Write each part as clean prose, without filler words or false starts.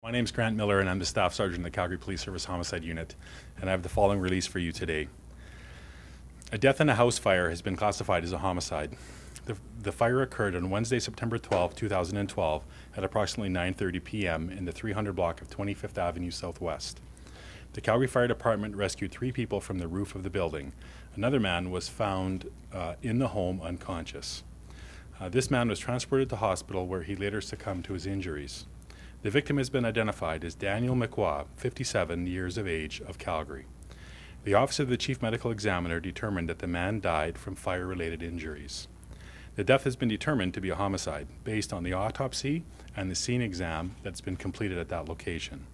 My name is Grant Miller, and I'm the Staff Sergeant of the Calgary Police Service Homicide Unit, and I have the following release for you today. A death in a house fire has been classified as a homicide. The fire occurred on Wednesday, September 12, 2012, at approximately 9:30 p.m. in the 300 block of 25th Avenue Southwest. The Calgary Fire Department rescued 3 people from the roof of the building. Another man was found in the home unconscious. This man was transported to hospital where he later succumbed to his injuries. The victim has been identified as Daniel McWha, 57 years of age, of Calgary. The Office of the Chief Medical Examiner determined that the man died from fire-related injuries. The death has been determined to be a homicide based on the autopsy and the scene exam that's been completed at that location.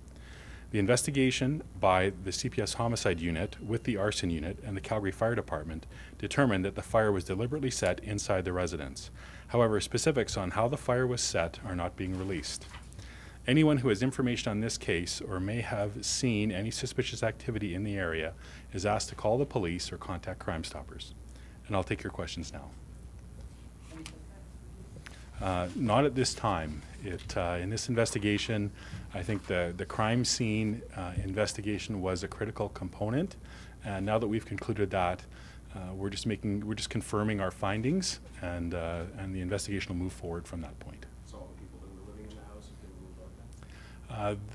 The investigation by the CPS Homicide Unit with the Arson Unit and the Calgary Fire Department determined that the fire was deliberately set inside the residence. However, specifics on how the fire was set are not being released. Anyone who has information on this case or may have seen any suspicious activity in the area is asked to call the police or contact Crime Stoppers. And I'll take your questions now. Not at this time. In this investigation, I think the crime scene investigation was a critical component, and now that we've concluded that, we're just confirming our findings, and the investigation will move forward from that point.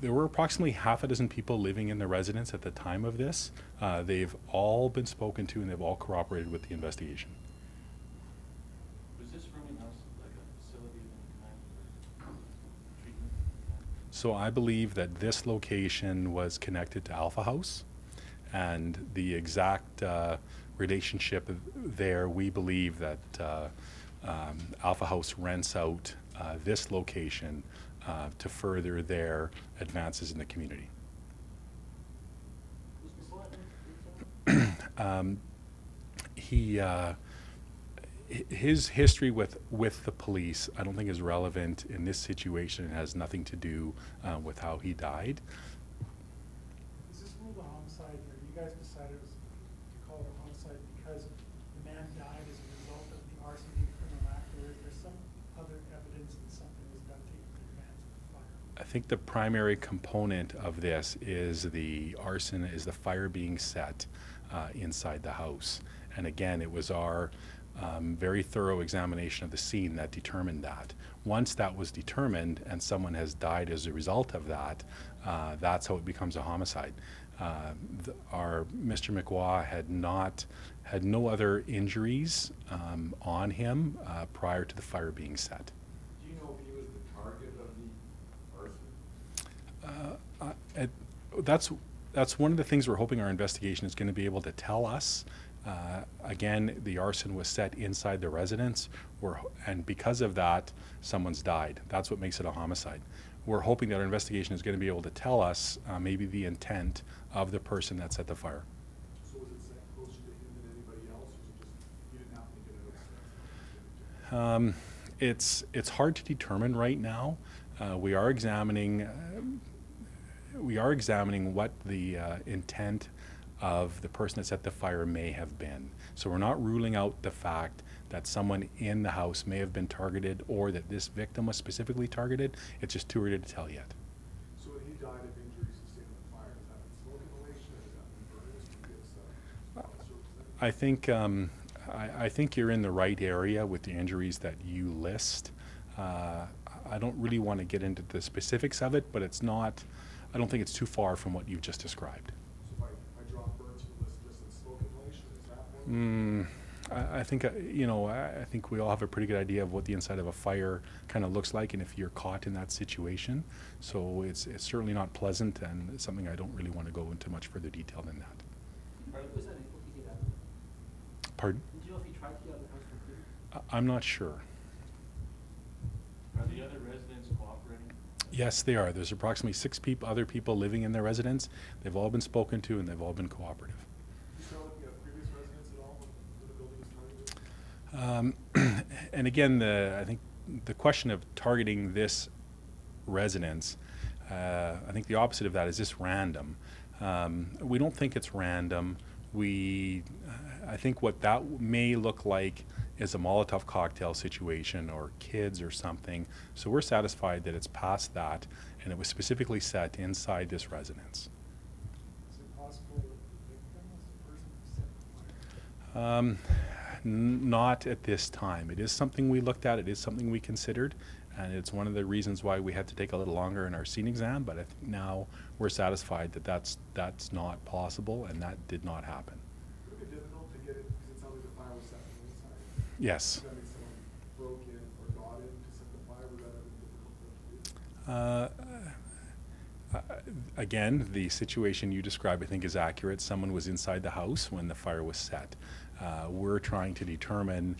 There were approximately half a dozen people living in the residence at the time of this. They've all been spoken to and they've all cooperated with the investigation. Was this rooming house like a facility of any kind or treatment? So I believe that this location was connected to Alpha House, and the exact relationship there, we believe that Alpha House rents out this location to further their advances in the community. His history with the police, I don't think is relevant in this situation. It has nothing to do with how he died. Is this ruled a homicide, or you guys decided to call it a homicide because the man died as a result of the arson being criminal act, or is there some other evidence that something was done to advance the fire? I think the primary component of this is the arson, is the fire being set inside the house. And again, it was our very thorough examination of the scene that determined that. Once that was determined and someone has died as a result of that, that's how it becomes a homicide. Our Mr. McWha had no other injuries on him prior to the fire being set. Do you know if he was the target of the arson? That's one of the things we're hoping our investigation is going to be able to tell us. Again, the arson was set inside the residence, and because of that, someone's died. That's what makes it a homicide. We're hoping that our investigation is going to be able to tell us maybe the intent of the person that set the fire. So was it set closer to him than anybody else, or was it just you didn't happen to get it? It's hard to determine right now. We are examining what the intent of the person that set the fire may have been. So we're not ruling out the fact that someone in the house may have been targeted or that this victim was specifically targeted. It's just too early to tell yet. So when he died of injuries sustained in the fire, is that in smoke inhalation, or is that in burns? I think you're in the right area with the injuries that you list. I don't really want to get into the specifics of it, but I don't think it's too far from what you've just described. So if I drop burns from this just in smoke inhalation, is that one? I think I think we all have a pretty good idea of what the inside of a fire kind of looks like, and if you're caught in that situation. So it's certainly not pleasant, and it's something I don't really want to go into much further detail than that. Was that able to get out? Pardon? Did you know if he tried to get out of the house completely? I'm not sure. Are the other residents cooperating? Yes, they are. There's approximately 6 other people living in their residence. They've all been spoken to, and they've all been cooperative. Do you know if you have previous residents at all when the building was targeted? And again, I think the question of targeting this residence, I think the opposite of that is this random. We don't think it's random. I think what that may look like is a Molotov cocktail situation or kids or something. So we're satisfied that it's past that, and it was specifically set inside this residence. Is it possible that the victim was the person who set the fire? Not at this time. It is something we looked at, it is something we considered, and it's one of the reasons why we had to take a little longer in our scene exam, but I think now we're satisfied that that's not possible and that did not happen. Would it be difficult to get it, because it sounds like the fire was set from the inside? Yes. Does that mean someone broke in or got in to set the fire? Would that have been difficult for them to do? Again, the situation you described, I think, is accurate. Someone was inside the house when the fire was set. We're trying to determine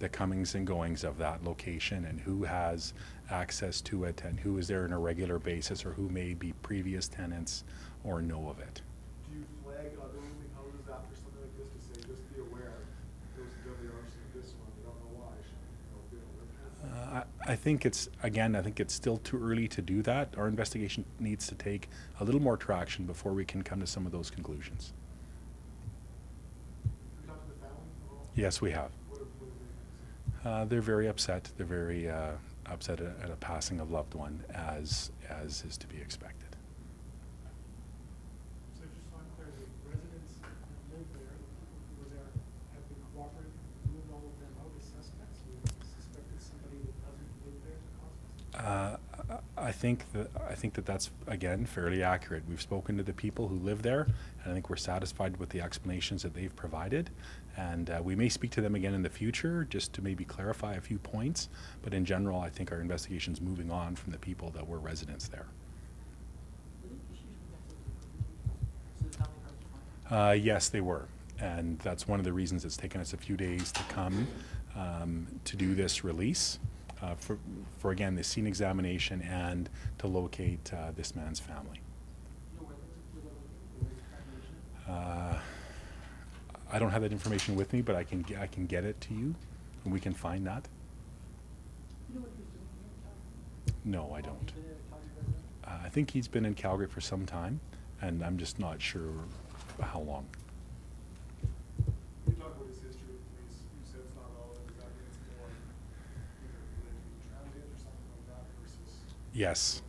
the comings and goings of that location and who has access to it and who is there on a regular basis or who may be previous tenants or know of it. Do you flag other rooming houses after something like this to say, just be aware, there was a deadly arson in this one, we don't know why, should we don't live here? I think it's still too early to do that. Our investigation needs to take a little more traction before we can come to some of those conclusions. Have you talked to the family at all? Yes, we have. What have they said? They're very upset. They're very upset at a passing of loved one, as is to be expected. So just so I'm clear, the residents that live there, the people who were there, have been cooperating, moved all of them out as suspects? We suspected somebody that doesn't live there to cause this? I think that that's, again, fairly accurate. We've spoken to the people who live there, and I think we're satisfied with the explanations that they've provided. And we may speak to them again in the future just to maybe clarify a few points. But in general, I think our investigation's moving on from the people that were residents there. Yes, they were. And that's one of the reasons it's taken us a few days to come to do this release. For again, the scene examination and to locate this man's family. I don't have that information with me, but I can get it to you, and we can find that. No, I don't. I think he's been in Calgary for some time, and I'm just not sure how long. You talk about his history with police, you said it's not relevant, does that mean it's more either related to transit or something like that versus? Yes.